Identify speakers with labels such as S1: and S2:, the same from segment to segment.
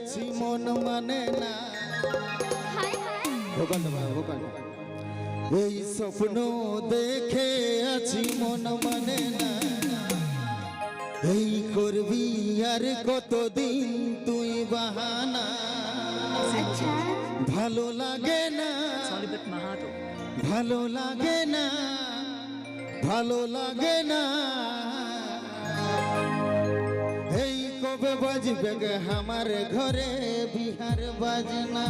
S1: আছি মন মানে না। এই স্বপ্ন দেখে আছি মন মানে না। এই করবি আর কতদিন তুই বাহানা। ভালো লাগে না, ভালো লাগে না, ভালো লাগে না। এই কবে বাজবে গে আমার ঘরে বিহার বাজনা।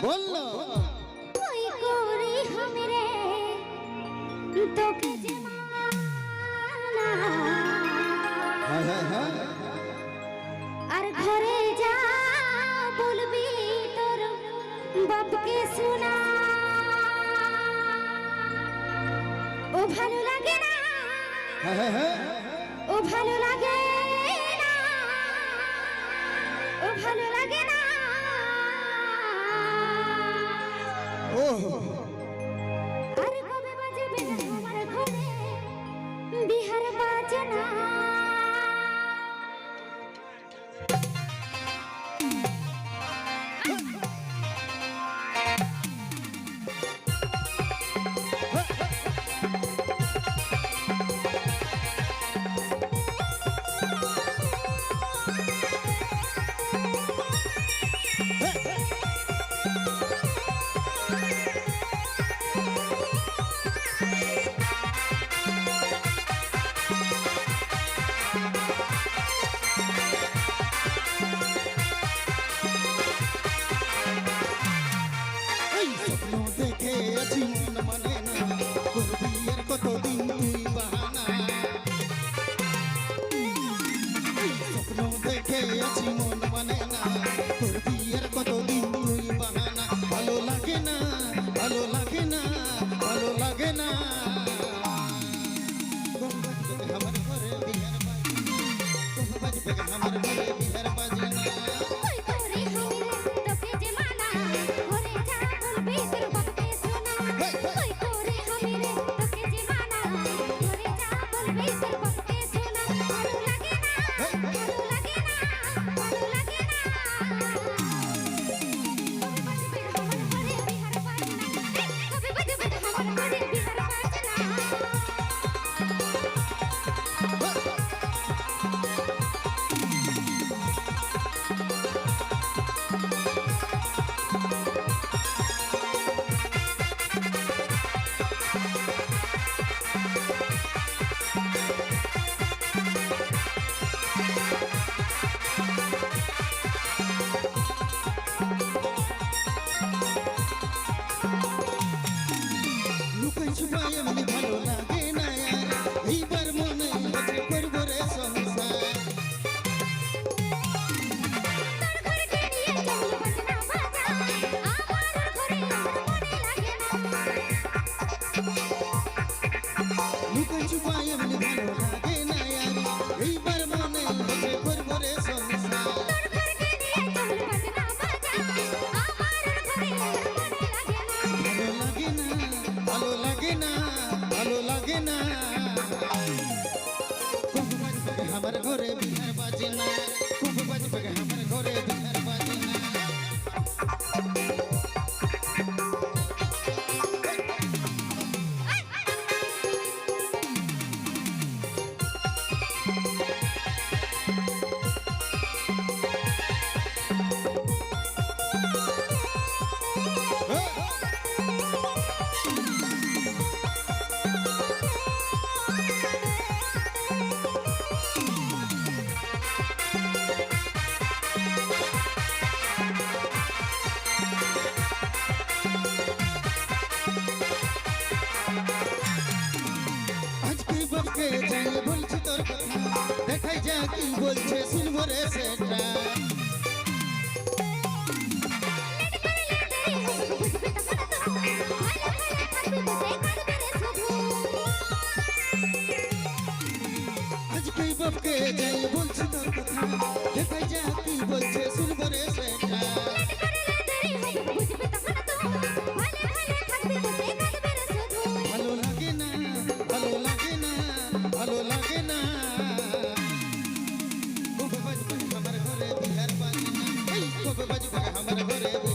S1: বললো
S2: তুই করে হামরে তোকে যে মানা। আর ঘরে যা বলবি তোর বাপকে শোনা। ও ভালো লাগে না, ও ভালো লাগে না, ও ভালো লাগে না। আর কবে বাজবে আমার ঘরে বিহার বাজনা।
S1: দেখে আছি মন মানে না, করবি আর কতদিন তুই বাহানা। স্বপ্ন দেখে আছি মন মানে না, করবি আর কতদিন তুই বাহানা। ভালো লাগে না, ভালো লাগে না, ভালো লাগে না। আমার ঘরে বিহার বাজবে, আমার ঘরে বিহার বাজে না। ভালো লাগে না এইবার মনে হচ্ছে করব রে সংসার। লুকাই ছুপাই এমনি ভালো লাগে না এইবার মনে হচ্ছে করব রে সংসার। ভালো লাগে না, ভালো লাগে না, ভালো লাগে না। খুব বাজবে আমার ঘরে বিহার বাজে না, খুব বাজবে আমার ঘরে বিহার বাজে না। বাপকে যাই বলছি তোর কথা, দেখাই যা কি বলছে শুনবো রে সেটা। আজকে বাপকে যাই বলছি তোর কথা, দেখাই যা কি বলছে শুনবো রে সেটা। ভালো লাগে না, ভালো লাগে না, ভালো লাগে না। খুব বাজবে আমার ঘরে কবে বাজবে আমার ঘরে